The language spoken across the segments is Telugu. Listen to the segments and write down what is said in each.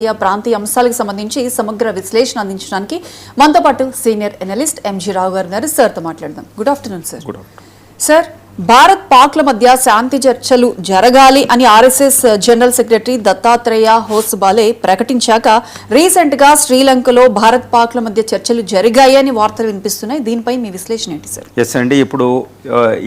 ప్రాంతీయ అంశాలకు సంబంధించి సమగ్ర విశ్లేషణ అందించడానికి మనతో పాటు సీనియర్ ఎనలిస్ట్ ఎంజీ రావు గారు ఉన్నారు. సార్తో మాట్లాడదాం. Good afternoon sir. Sir, Bharat పాక్ల మధ్య శాంతి చర్చలు జరగాలి అని RSS general secretary Dattatreya Hosabale ప్రకటించాక రీసెంట్ గా శ్రీలంకలో భారత్ పాక్ల మధ్య చర్చలు జరిగాయి అని వార్తలు వినిపిస్తున్నాయి. దీనిపై మీ విశ్లేషణ ఏంటి సార్? ఎస్ అండి, ఇప్పుడు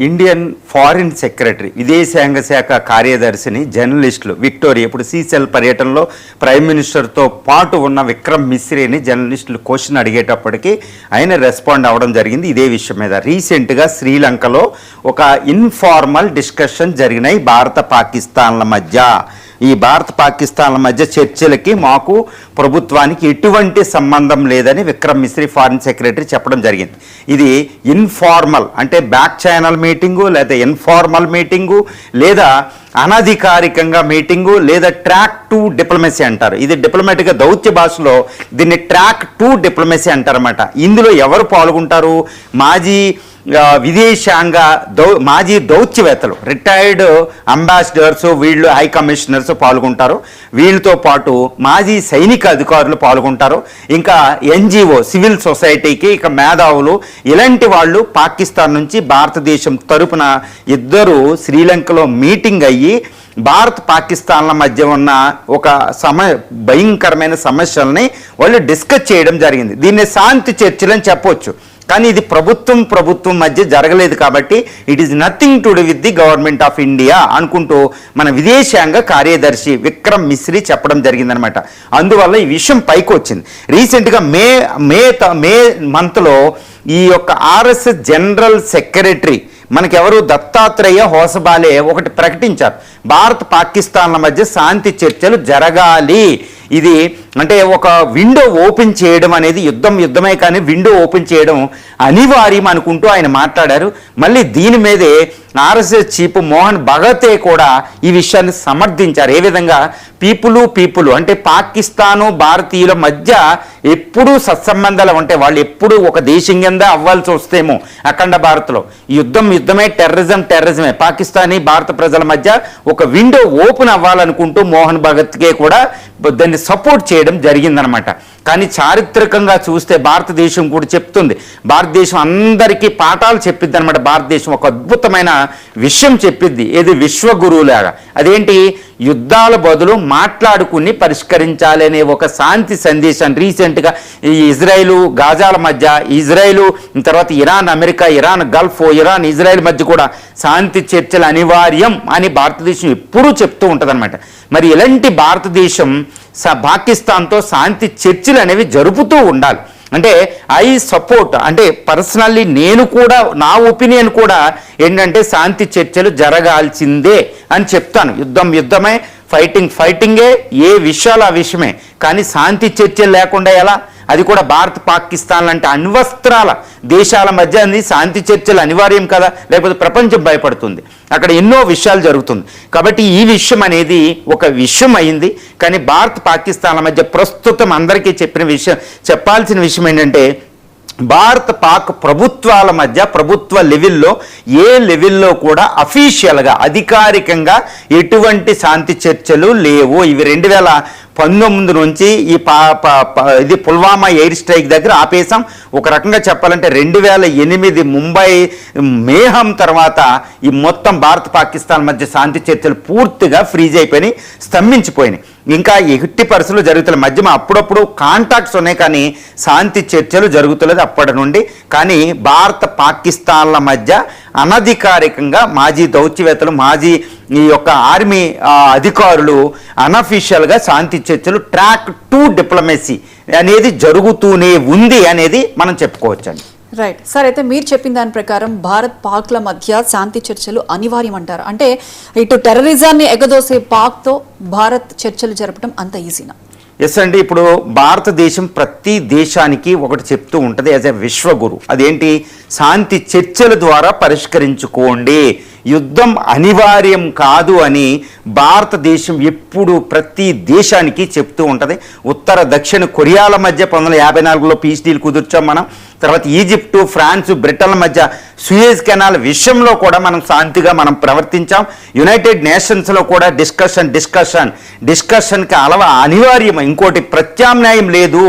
ఇండియన్ ఫారిన్ సెక్రటరీ విదేశాంగ శాఖ కార్యదర్శిని జర్నలిస్టులు విక్టోరియా ఇప్పుడు సీసెల్ పర్యటనలో ప్రైమ్ మినిస్టర్తో పాటు ఉన్న విక్రమ్ మిశ్రీని జర్నలిస్టులు క్వశ్చన్ అడిగేటప్పటికి ఆయన రెస్పాండ్ అవ్వడం జరిగింది ఇదే విషయం మీద. రీసెంట్గా శ్రీలంకలో ఒక ఇన్ఫార్మల్ డిస్కషన్ జరిగినాయి భారత పాకిస్తాన్ల మధ్య. ఈ భారత పాకిస్తాన్ల మధ్య చర్చలకి మాకు ప్రభుత్వానికి ఎటువంటి సంబంధం లేదని విక్రమ్ మిశ్రీ ఫారిన్ సెక్రటరీ చెప్పడం జరిగింది. ఇది ఇన్ఫార్మల్ అంటే బ్యాక్ ఛానల్ మీటింగు లేదా ఇన్ఫార్మల్ మీటింగు లేదా అనధికారికంగా మీటింగు లేదా ట్రాక్ 2 డిప్లొమసీ అంటారు. ఇది డిప్లొమాటిక్గా దౌత్య భాషలో దీన్ని ట్రాక్ 2 డిప్లొమసీ అంటారన్నమాట. ఇందులో ఎవరు పాల్గొంటారు? మాజీ దౌత్యవేత్తలు, రిటైర్డ్ అంబాసిడర్స్, వీళ్ళు హై కమిషనర్స్ పాల్గొంటారు. వీళ్ళతో పాటు మాజీ సైనిక అధికారులు పాల్గొంటారు. ఇంకా ఎన్జిఓ, సివిల్ సొసైటీకి ఇక మేధావులు, ఇలాంటి వాళ్ళు పాకిస్తాన్ నుంచి భారతదేశం తరపున ఇద్దరు శ్రీలంకలో మీటింగ్ అయ్యి భారత్ పాకిస్తాన్ల మధ్య ఉన్న ఒక భయంకరమైన సమస్యల్ని వాళ్ళు డిస్కస్ చేయడం జరిగింది. దీన్ని శాంతి చర్చలు అని చెప్పవచ్చు. కానీ ఇది ప్రభుత్వం మధ్య జరగలేదు కాబట్టి it is nothing to do with the government of India అనుకుంటూ మన విదేశాంగ కార్యదర్శి విక్రమ్ మిశ్రీ చెప్పడం జరిగిందనమాట. అందువల్ల ఈ విషయం పైకి వచ్చింది. రీసెంట్గా మే మంత్లో ఈ యొక్క ఆర్ఎస్ఎస్ జనరల్ సెక్రటరీ మనకెవరు దత్తాత్రేయ హోసబాలే ఒకటి ప్రకటించారు. భారత్ పాకిస్తాన్ల మధ్య శాంతి చర్చలు జరగాలి. ఇది అంటే ఒక విండో ఓపెన్ చేయడం అనేది యుద్ధమే కానీ విండో ఓపెన్ చేయడం అనివార్యం అనుకుంటూ ఆయన మాట్లాడారు. మళ్ళీ దీని మీదే ఆర్ఎస్ఎస్ చీఫ్ మోహన్ భగతే కూడా ఈ విషయాన్ని సమర్థించారు. ఏ విధంగా పీపుల్ అంటే పాకిస్తాను భారతీయుల మధ్య ఎప్పుడూ సత్సంబంధాలు ఉంటాయి. వాళ్ళు ఎప్పుడు ఒక దేశం కింద అవ్వాల్సి వస్తేమో అఖండ భారత్లో యుద్ధమే, టెర్రరిజమే. పాకిస్తానీ భారత ప్రజల మధ్య ఒక విండో ఓపెన్ అవ్వాలనుకుంటూ మోహన్ భగత్కే కూడా దాన్ని సపోర్ట్ చేయడం జరిగిందనమాట. కానీ చారిత్రకంగా చూస్తే భారతదేశం కూడా చెప్తుంది, భారతదేశం అందరికీ పాఠాలు చెప్పిద్ది అనమాట. భారతదేశం ఒక అద్భుతమైన విషయం చెప్పిద్ది, ఏది విశ్వగురువులాగా. అదేంటి? యుద్ధాల బదులు మాట్లాడుకుని పరిష్కరించాలి అనే ఒక శాంతి సందేశాన్ని రీసెంట్గా ఈ ఇజ్రాయిల్ గాజాల మధ్య, ఇజ్రాయిల్ తర్వాత Iran America, Iran Gulf, Iran Israel మధ్య కూడా శాంతి చర్చలు అనివార్యం అని భారతదేశం ఎప్పుడూ చెప్తూ ఉంటుందన్నమాట. మరి ఇలాంటి భారతదేశం పాకిస్తాన్తో శాంతి చర్చలు అనేవి జరుపుతూ ఉండాలి. అంటే ఐ సపోర్ట్, అంటే పర్సనల్లీ నేను కూడా నా ఒపీనియన్ కూడా ఏంటంటే శాంతి చర్చలు జరగాల్సిందే అని చెప్తాను. యుద్ధమే, ఫైటింగే, ఏ విషయాలు ఆ విషయమే. కానీ శాంతి చర్చలు లేకుండా ఎలా? అది కూడా భారత్ పాకిస్తాన్ లాంటి అణ్వస్త్రాల దేశాల మధ్య శాంతి చర్చలు అనివార్యం కదా, లేకపోతే ప్రపంచం భయపడుతుంది. అక్కడ ఎన్నో విషయాలు జరుగుతుంది. కాబట్టి ఈ విషయం అనేది ఒక విషయం అయింది. కానీ భారత్ పాకిస్తాన్ల మధ్య ప్రస్తుతం అందరికీ చెప్పాల్సిన విషయం ఏంటంటే భారత్ పాక్ ప్రభుత్వాల మధ్య ప్రభుత్వ లెవెల్లో ఏ లెవెల్లో కూడా అఫీషియల్గా అధికారికంగా ఎటువంటి శాంతి చర్చలు లేవు. ఇవి 2019 నుంచి ఇది పుల్వామా ఎయిర్ స్ట్రైక్ దగ్గర ఆపేశాం. ఒక రకంగా చెప్పాలంటే 2008 ముంబై మేహం తర్వాత ఈ మొత్తం భారత్ పాకిస్తాన్ మధ్య శాంతి చర్చలు పూర్తిగా ఫ్రీజ్ అయిపోయినాయి, స్తంభించిపోయినాయి. ఇంకా ఎట్టి పరిస్థితులు జరుగుతుంది. మధ్య అప్పుడప్పుడు కాంటాక్ట్స్ ఉన్నాయి కానీ శాంతి చర్చలు జరుగుతులేదు అప్పటి నుండి. కానీ భారత పాకిస్తాన్ల మధ్య అనధికారికంగా మాజీ దౌత్యవేత్తలు, మాజీ ఈ యొక్క ఆర్మీ అధికారులు అనఫీషియల్గా శాంతి చర్చలు ట్రాక్ 2 డిప్లొమసీ అనేది జరుగుతూనే ఉంది అనేది మనం చెప్పుకోవచ్చండి. రైట్ సార్, అయితే మీరు చెప్పిన దాని ప్రకారం భారత్ పాక్ల మధ్య శాంతి చర్చలు అనివార్యం అంటారు. అంటే ఇటు టెర్రరిజాన్ని ఎగదోసే పాక్తో భారత్ చర్చలు జరపడం అంత ఈజీనా? ఎస్ అండి, ఇప్పుడు భారతదేశం ప్రతి దేశానికి ఒకటి చెప్తూ ఉంటుంది యాజ్ ఎ విశ్వగురు. అదేంటి? శాంతి చర్చల ద్వారా పరిష్కరించుకోండి. యుద్ధం అనివార్యం కాదు అని భారతదేశం ఎప్పుడు ప్రతి దేశానికి చెప్తూ ఉంటుంది. ఉత్తర దక్షిణ కొరియాల మధ్య 1954లో పీస్ డీల్ కుదుర్చాం మనం. తర్వాత ఈజిప్టు, ఫ్రాన్స్, బ్రిటన్ల మధ్య సూయజ్ కెనాల్ విషయంలో కూడా మనం శాంతిగా మనం ప్రవర్తించాం. యునైటెడ్ నేషన్స్లో కూడా డిస్కషన్కి అనివార్యం, ఇంకోటి ప్రత్యామ్నాయం లేదు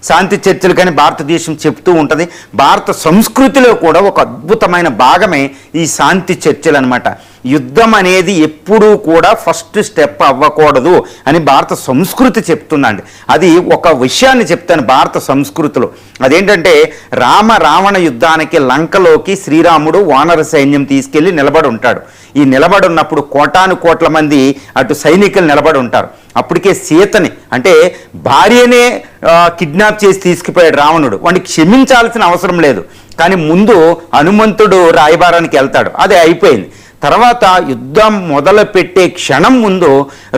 శాంతి చర్చలు కానీ భారతదేశం చెప్తూ ఉంటుంది. భారత సంస్కృతిలో కూడా ఒక అద్భుతమైన భాగమే ఈ శాంతి చర్చలు అనమాట. యుద్ధం అనేది ఎప్పుడూ కూడా ఫస్ట్ స్టెప్ అవ్వకూడదు అని భారత సంస్కృతి చెప్తుందండి. అది ఒక విషయాన్ని చెప్తాను భారత సంస్కృతిలో. అదేంటంటే రావణ యుద్ధానికి లంకలోకి శ్రీరాముడు వానర సైన్యం తీసుకెళ్ళి నిలబడి ఉంటాడు. ఈ నిలబడి ఉన్నప్పుడు కోటాను కోట్ల మంది అటు సైనికులు నిలబడి ఉంటారు. అప్పటికే సీతని అంటే భార్యనే కిడ్నాప్ చేసి తీసుకుపోయాడు రావణుడు. వాడిని క్షమించాల్సిన అవసరం లేదు. కానీ ముందు హనుమంతుడు రాయబారానికి వెళ్తాడు, అది అయిపోయింది. తర్వాత యుద్ధం మొదలుపెట్టే క్షణం ముందు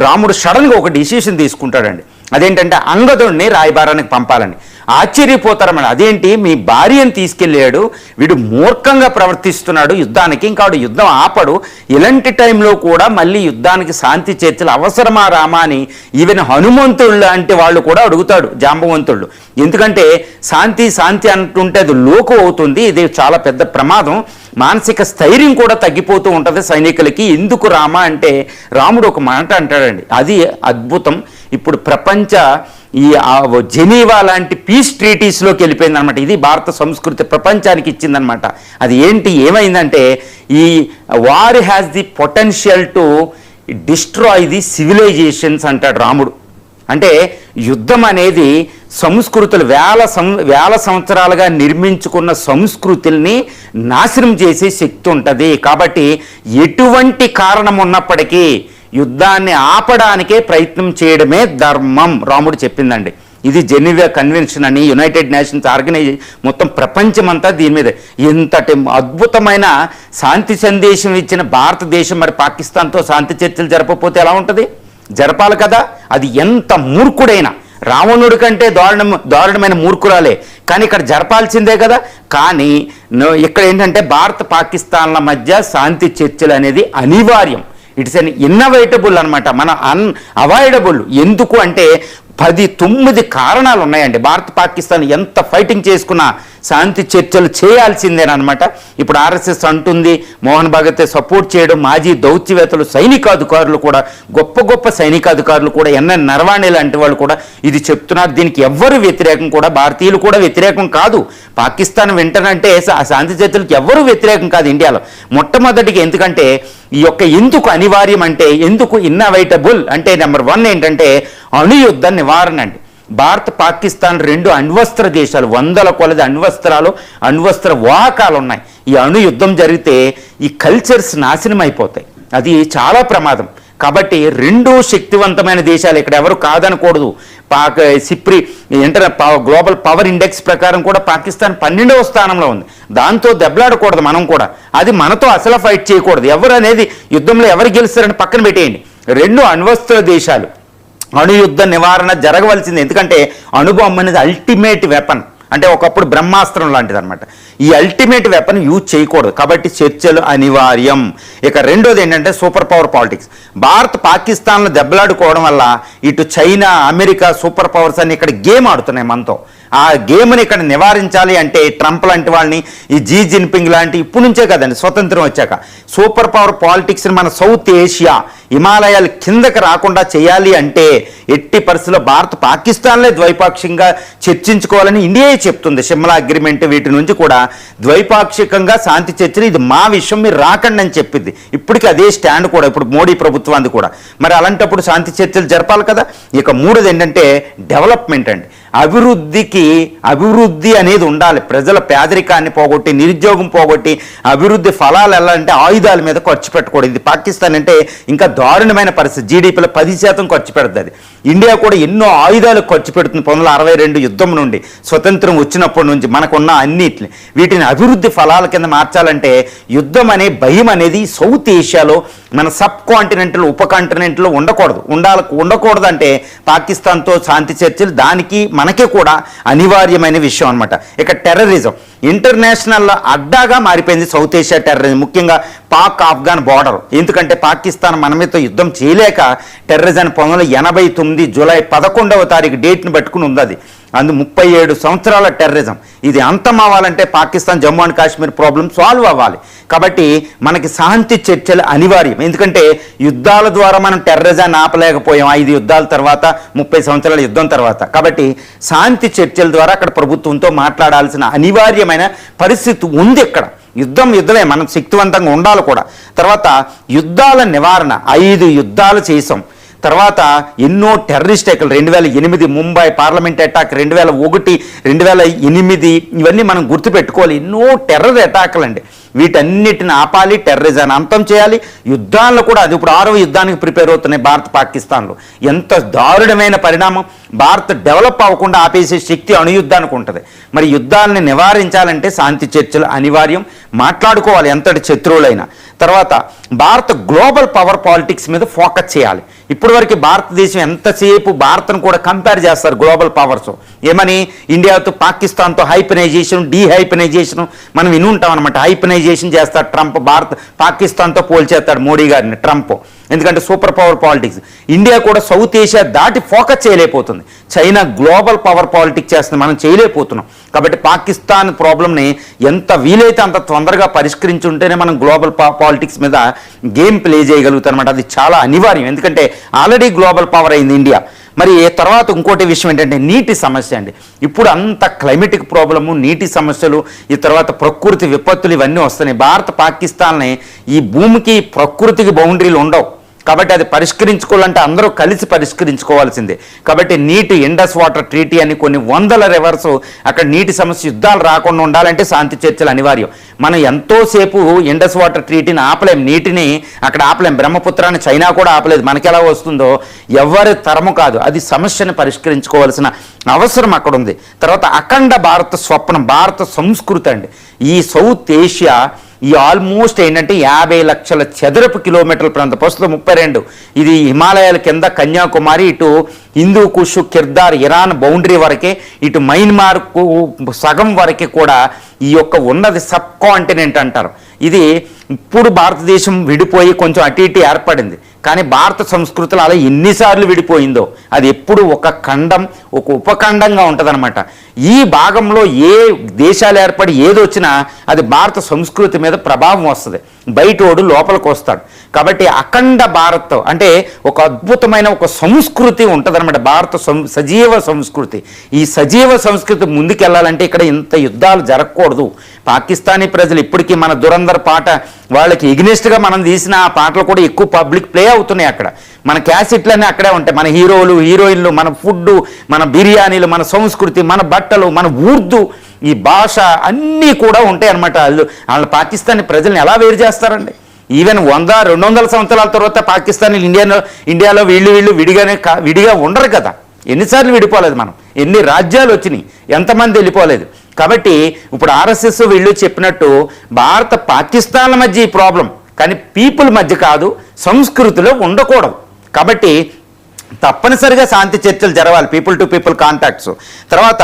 రాముడు సడన్గా ఒక డిసిషన్ తీసుకుంటాడండి. అదేంటంటే అంగదుడిని రాయబారానికి పంపాలని. ఆశ్చర్యపోతారన్నమాట. అదేంటి మీ భార్యను తీసుకెళ్ళాడు, వీడు మూర్ఖంగా ప్రవర్తిస్తున్నాడు యుద్ధానికి, ఇంకా వాడు యుద్ధం ఆపడు, ఇలాంటి టైంలో కూడా మళ్ళీ యుద్ధానికి శాంతి చర్చలు అవసరమా రామా అని ఈవెన్ హనుమంతుడు లాంటి వాళ్ళు కూడా అడుగుతాడు, జాంబవంతుళ్ళు. ఎందుకంటే శాంతి అంటుంటే అది లోకు అవుతుంది, ఇది చాలా పెద్ద ప్రమాదం, మానసిక స్థైర్యం కూడా తగ్గిపోతూ ఉంటుంది సైనికులకి, ఎందుకు రామా అంటే రాముడు ఒక మాట అంటాడండి, అది అద్భుతం. ఇప్పుడు ప్రపంచ ఈ జెనీవా లాంటి పీస్ ట్రీటీస్లోకి వెళ్ళిపోయింది అనమాట. ఇది భారత సంస్కృతి ప్రపంచానికి ఇచ్చిందనమాట. అది ఏమైందంటే ఈ war has the potential to destroy the civilisations అంటాడు రాముడు. అంటే యుద్ధం అనేది సంస్కృతులు వేల సంవత్సరాలుగా నిర్మించుకున్న సంస్కృతుల్ని నాశనం చేసే శక్తి ఉంటుంది. కాబట్టి ఎటువంటి కారణం ఉన్నప్పటికీ యుద్ధాన్ని ఆపడానికే ప్రయత్నం చేయడమే ధర్మం రాముడు చెప్పిందండి. ఇది జెనీవా కన్వెన్షన్ అని యునైటెడ్ నేషన్స్ ఆర్గనైజేషన్ మొత్తం ప్రపంచమంతా దీని మీద ఇంతటి అద్భుతమైన శాంతి సందేశం ఇచ్చిన భారతదేశం మరి పాకిస్తాన్తో శాంతి చర్చలు జరపకపోతే ఎలా ఉంటుంది? జరపాలి కదా. అది ఎంత మూర్ఖుడైనా, రావణుడి కంటే దారుణమైన మూర్ఖురాలే, కానీ ఇక్కడ జరపాల్సిందే కదా. కానీ ఇక్కడ ఏంటంటే భారత పాకిస్తాన్ల మధ్య శాంతి చర్చలు అనేది అనివార్యం. ఇట్స్ అన్ ఇన్నోవేటబుల్ అనమాట, మన అవాయిడబుల్. ఎందుకు అంటే 9 కారణాలు ఉన్నాయండి. భారత్ పాకిస్తాన్ ఎంత ఫైటింగ్ చేసుకున్నా శాంతి చర్చలు చేయాల్సిందేనమాట. ఇప్పుడు ఆర్ఎస్ఎస్ అంటుంది, మోహన్ భగత్ సపోర్ట్ చేయడం, మాజీ దౌత్యవేత్తలు, సైనికాధికారులు కూడా, గొప్ప సైనికాధికారులు కూడా, ఎన్ఎన్ నరవాణి లాంటి వాళ్ళు కూడా ఇది చెప్తున్నారు. దీనికి ఎవ్వరు వ్యతిరేకం కూడా, భారతీయులు కూడా వ్యతిరేకం కాదు. పాకిస్తాన్ వెంటనంటే శాంతి చర్చలకు ఎవ్వరూ వ్యతిరేకం కాదు ఇండియాలో. మొట్టమొదటిగా ఎందుకంటే ఈ యొక్క ఎందుకు అనివార్యం అంటే, ఎందుకు ఇన్నోవేటబుల్ అంటే నెంబర్ 1 ఏంటంటే అణుయుద్ధ నివారణ అండి. భారత్ పాకిస్తాన్ 2 అణ్వస్త్ర దేశాలు, 100 కొలది అణ్వస్త్ర వాహకాలు ఉన్నాయి. ఈ అణు యుద్ధం జరిగితే ఈ కల్చర్స్ నాశనం అయిపోతాయి, అది చాలా ప్రమాదం. కాబట్టి 2 శక్తివంతమైన దేశాలు, ఇక్కడ ఎవరు కాదనకూడదు. గ్లోబల్ పవర్ ఇండెక్స్ ప్రకారం కూడా పాకిస్తాన్ 12వ స్థానంలో ఉంది. దాంతో దెబ్బలాడకూడదు మనం కూడా, అది మనతో అసలు ఫైట్ చేయకూడదు. ఎవరు అనేది యుద్ధంలో ఎవరు గెలుస్తారని పక్కన పెట్టేయండి. 2 అణ్వస్త్ర దేశాలు అణుయుద్ధ నివారణ జరగవలసింది. ఎందుకంటే అణుబాంబు అనేది అల్టిమేట్ వెపన్, అంటే ఒకప్పుడు బ్రహ్మాస్త్రం లాంటిది అనమాట. ఈ అల్టిమేట్ వెపన్ యూజ్ చేయకూడదు, కాబట్టి చర్చలు అనివార్యం. ఇక రెండోది ఏంటంటే సూపర్ పవర్ పాలిటిక్స్. భారత్ పాకిస్తాన్లో దెబ్బలాడుకోవడం వల్ల ఇటు చైనా, అమెరికా సూపర్ పవర్స్ అన్ని ఇక్కడ గేమ్ ఆడుతున్నాయి మనతో. ఆ గేమ్ని ఇక్కడ నివారించాలి అంటే ట్రంప్ లాంటి వాళ్ళని, ఈ జీ జిన్పింగ్ లాంటి, ఇప్పుడు నుంచే కదండి స్వతంత్రం వచ్చాక సూపర్ పవర్ పాలిటిక్స్ని మన సౌత్ ఏషియా, హిమాలయాలు కిందకి రాకుండా చేయాలి అంటే ఎట్టి పరిస్థితుల్లో భారత్ పాకిస్తాన్లే ద్వైపాక్షికంగా చర్చించుకోవాలని ఇండియా చెప్తుంది. సిమ్లా అగ్రిమెంట్ వీటి నుంచి కూడా ద్వైపాక్షికంగా శాంతి చర్చలు, ఇది మా విషయం, మీరు రాకండి అని చెప్పింది. ఇప్పటికీ అదే స్టాండ్ కూడా ఇప్పుడు మోడీ ప్రభుత్వాన్ని కూడా. మరి అలాంటప్పుడు శాంతి చర్చలు జరపాలి కదా. ఇక మూడోది ఏంటంటే డెవలప్మెంట్ అండి. అభివృద్ధి అనేది ఉండాలి. ప్రజల పేదరికాన్ని పోగొట్టి, నిరుద్యోగం పోగొట్టి అభివృద్ధి ఫలాలు ఎలా అంటే ఆయుధాల మీద ఖర్చు పెట్టకూడదు. ఇది పాకిస్తాన్ అంటే ఇంకా దారుణమైన పరిస్థితి. జీడిపిలో 10% ఖర్చు పెడుతుంది. ఇండియా కూడా ఎన్నో ఆయుధాలు ఖర్చు పెడుతుంది 1962 యుద్ధం నుండి, స్వతంత్రం వచ్చినప్పటి నుంచి మనకున్న అన్నిటిని. వీటిని అభివృద్ధి ఫలాల కింద మార్చాలంటే యుద్ధం అనే భయం అనేది సౌత్ ఏషియాలో, మన సబ్ కాంటినెంట్లో, ఉప కాంటినెంట్లో ఉండకూడదు అంటే పాకిస్తాన్తో శాంతి చర్చలు దానికి మనకే కూడా అనివార్యమైన విషయం అనమాట. ఇక టెర్రరిజం, ఇంటర్నేషనల్ అడ్డాగా మారిపోయింది సౌత్ ఏషియా టెర్రరిజం, ముఖ్యంగా పాక్ ఆఫ్ఘన్ బార్డర్. ఎందుకంటే పాకిస్తాన్ మన మీద యుద్ధం చేయలేక టెర్రరిజం 1989 జూలై 11వ తారీఖు డేట్ని పట్టుకుని ఉంది. అది 37 సంవత్సరాల టెర్రరిజం. ఇది అంతం అవ్వాలంటే Pakistan Jammu and Kashmir problem solve అవ్వాలి. కాబట్టి మనకి శాంతి చర్చలు అనివార్యం. ఎందుకంటే యుద్ధాల ద్వారా మనం టెర్రరిజాన్ని ఆపలేకపోయాం 5 యుద్ధాల తర్వాత, 30 సంవత్సరాల యుద్ధం తర్వాత. కాబట్టి శాంతి చర్చల ద్వారా అక్కడ ప్రభుత్వంతో మాట్లాడాల్సిన అనివార్యమైన పరిస్థితి ఉంది. ఇక్కడ యుద్ధమే, మనం శక్తివంతంగా ఉండాలి కూడా. తర్వాత యుద్ధాల నివారణ 5 యుద్ధాలు చేసాం. తర్వాత ఎన్నో టెర్రరిస్ట్ అటాక్లు 2008 ముంబై పార్లమెంట్ అటాక్, 2001, 2008 ఇవన్నీ మనం గుర్తుపెట్టుకోవాలి. ఎన్నో టెర్రర్ అటాక్లు అండి. వీటన్నిటిని ఆపాలి, టెర్రరిజాన్ని అంతం చేయాలి. యుద్ధాల్లో కూడా అది ఇప్పుడు 6వ యుద్ధానికి ప్రిపేర్ అవుతున్నాయి భారత్ పాకిస్తాన్లో. ఎంత దారుణమైన పరిణామం! భారత్ డెవలప్ అవ్వకుండా ఆపేసే శక్తి అణుయుద్ధానికి ఉంటుంది. మరి యుద్ధాలని నివారించాలంటే శాంతి చర్చలు అనివార్యం, మాట్లాడుకోవాలి ఎంతటి శత్రువులైనా. తర్వాత భారత్ గ్లోబల్ పవర్ పాలిటిక్స్ మీద ఫోకస్ చేయాలి. ఇప్పటివరకు భారతదేశం ఎంతసేపు భారత్ను కూడా కంపేర్ చేస్తారు గ్లోబల్ పవర్స్. ఏమని? ఇండియాతో పాకిస్తాన్తో హైపనైజేషన్, డీహైపనైజేషన్ మనం విని ఉంటాం అనమాట. హైపనైజేషన్ చేస్తాడు ట్రంప్, పాకిస్తాన్తో పోల్చేస్తాడు మోడీ గారిని ట్రంప్. ఎందుకంటే సూపర్ పవర్ పాలిటిక్స్. ఇండియా కూడా సౌత్ ఏషియా దాటి ఫోకస్ చేయలేకపోతుంది. చైనా గ్లోబల్ పవర్ పాలిటిక్స్ చేస్తుంది, మనం చేయలేకపోతున్నాం. కాబట్టి పాకిస్తాన్ ప్రాబ్లంని ఎంత వీలైతే అంత తొందరగా పరిష్కరించి ఉంటేనే మనం గ్లోబల్ పాలిటిక్స్ మీద గేమ్ ప్లే చేయగలుగుతాం అనమాట. అది చాలా అనివార్యం. ఎందుకంటే ఆల్రెడీ గ్లోబల్ పవర్ అయింది ఇండియా. మరి తర్వాత ఇంకోటి విషయం ఏంటంటే నీటి సమస్య అండి. ఇప్పుడు అంత క్లైమేటిక్ ప్రాబ్లము, నీటి సమస్యలు, ఈ తర్వాత ప్రకృతి విపత్తులు ఇవన్నీ వస్తున్నాయి. భారత్ పాకిస్తాన్ని ఈ భూమికి ప్రకృతికి బౌండరీలు ఉండవు. కాబట్టి అది పరిష్కరించుకోవాలంటే అందరూ కలిసి పరిష్కరించుకోవాల్సిందే. కాబట్టి నీటి ఇండస్ వాటర్ ట్రీటీ అని కొన్ని వందల రివర్స్ అక్కడ నీటి సమస్య, యుద్ధాలు రాకుండా ఉండాలంటే శాంతి చర్చలు అనివార్యం. మనం ఎంతోసేపు ఇండస్ వాటర్ ట్రీటీని ఆపలేం, నీటిని అక్కడ ఆపలేం. బ్రహ్మపుత్రాన్ని చైనా కూడా ఆపలేదు. మనకి ఎలా వస్తుందో ఎవరి తరము కాదు. అది సమస్యను పరిష్కరించుకోవాల్సిన అవసరం అక్కడ ఉంది. తర్వాత అఖండ భారత స్వప్నం, భారత సంస్కృతి అండి. ఈ సౌత్ ఏషియా ఈ ఆల్మోస్ట్ ఏంటంటే 50 లక్షల చదరపు కిలోమీటర్ల ప్రాంతం, ప్రస్తుతం 32. ఇది హిమాలయాల కింద కన్యాకుమారి, ఇటు హిందూ కుష్, కిర్దార్, ఇరాన్ బౌండరీ వరకే, ఇటు మయన్మార్కు సగం వరకే కూడా ఈ యొక్క ఉన్నది సబ్ కాంటినెంట్ అంటారు. ఇది ఇప్పుడు భారతదేశం విడిపోయి కొంచెం అటు ఇటు ఏర్పడింది. కానీ భారత సంస్కృతిలో అలా ఎన్నిసార్లు విడిపోయిందో అది ఎప్పుడు ఒక ఖండం, ఒక ఉపఖండంగా ఉంటుందన్నమాట. ఈ భాగంలో ఏ దేశాలు ఏర్పడి ఏదొచ్చినా అది భారత సంస్కృతి మీద ప్రభావం వస్తుంది. బయటోడు లోపలికి వస్తాడు. కాబట్టి అఖండ భారత్ అంటే ఒక అద్భుతమైన ఒక సంస్కృతి ఉంటుందన్నమాట. భారత సజీవ సంస్కృతి. ఈ సజీవ సంస్కృతి ముందుకెళ్ళాలంటే ఇక్కడ ఇంత యుద్ధాలు జరగకూడదు. పాకిస్తానీ ప్రజలు ఇప్పటికీ మన దురంధర్ పాట వాళ్ళకి ఎగ్నెస్ట్గా మనం తీసిన ఆ పాటలు కూడా ఎక్కువ పబ్లిక్ ప్లే అవుతున్నాయి. అక్కడ మన క్యాసెట్లన్నీ అక్కడే ఉంటాయి. మన హీరోలు, హీరోయిన్లు, మన ఫుడ్, మన బిర్యానీలు, మన సంస్కృతి, మన బట్టలు, మన ఉర్దూ, ఈ భాష అన్నీ కూడా ఉంటాయి అన్నమాట. వాళ్ళు పాకిస్తానీ ప్రజల్ని ఎలా వేరు చేస్తారండి? ఈవెన్ 100-200 సంవత్సరాల తర్వాత పాకిస్తాన్ ఇండియాలో వీళ్ళు విడిగా ఉండరు కదా. ఎన్నిసార్లు విడిపోలేదు మనం, ఎన్ని రాజ్యాలు వచ్చినాయి, ఎంతమంది వెళ్ళిపోలేదు. కాబట్టి ఇప్పుడు ఆర్ఎస్ఎస్ వీళ్ళు చెప్పినట్టు భారత పాకిస్తాన్ల మధ్య ఈ ప్రాబ్లం, కానీ పీపుల్ మధ్య కాదు, సంస్కృతిలో ఉండకూడదు. కాబట్టి తప్పనిసరిగా శాంతి చర్చలు జరగాలి, పీపుల్ టు పీపుల్ కాంటాక్ట్స్. తర్వాత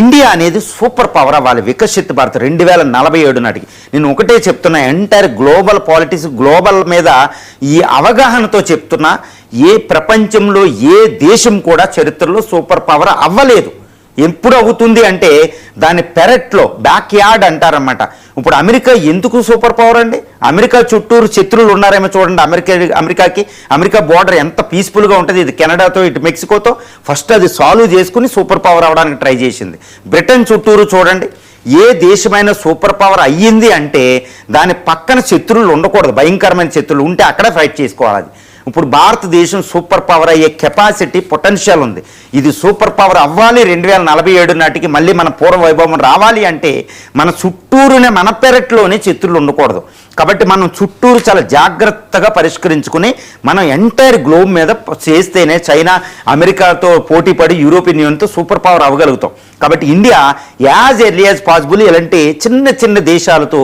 ఇండియా అనేది సూపర్ పవర్ అవ్వాలి, వికసిత్ భారత్ 2047 నాటికి. నేను ఒకటే చెప్తున్నా, ఎంటైర్ గ్లోబల్ పాలిటిక్స్, గ్లోబల్ మీద ఈ అవగాహనతో చెప్తున్నా. ఏ ప్రపంచంలో ఏ దేశం కూడా చరిత్రలో సూపర్ పవర్ అవ్వలేదు. ఎప్పుడు అవుతుంది అంటే దాని పెరట్లో, బ్యాక్ యార్డ్ అంటారన్నమాట. ఇప్పుడు అమెరికా ఎందుకు సూపర్ పవర్ అండి? అమెరికా చుట్టూరు శత్రువులు ఉన్నారేమో చూడండి. అమెరికా బోర్డర్ ఎంత పీస్ఫుల్గా ఉంటుంది. ఇది కెనడాతో, ఇటు మెక్సికోతో ఫస్ట్ అది సాల్వ్ చేసుకుని సూపర్ పవర్ అవడానికి ట్రై చేసింది. బ్రిటన్ చుట్టూరు చూడండి. ఏ దేశమైన సూపర్ పవర్ అయ్యింది అంటే దాని పక్కన శత్రువులు ఉండకూడదు, భయంకరమైన శత్రువులు ఉంటే అక్కడే ఫైట్ చేసుకోవాలి. ఇప్పుడు భారతదేశం సూపర్ పవర్ అయ్యే కెపాసిటీ, పొటెన్షియల్ ఉంది. ఇది సూపర్ పవర్ అవ్వాలి 2047 నాటికి. మళ్ళీ మన పూర్వ వైభవం రావాలి అంటే మన చుట్టూరునే, మన పెరట్లోనే శత్రువులు ఉండకూడదు. కాబట్టి మనం చుట్టూరు చాలా జాగ్రత్తగా పరిష్కరించుకుని మనం ఎంటైర్ గ్లోబ్ మీద చేస్తేనే చైనా, అమెరికాతో పోటీపడి యూరోపియన్ యూనియన్తో సూపర్ పవర్ అవ్వగలుగుతాం. కాబట్టి India as early as possible ఇలాంటి చిన్న చిన్న దేశాలతో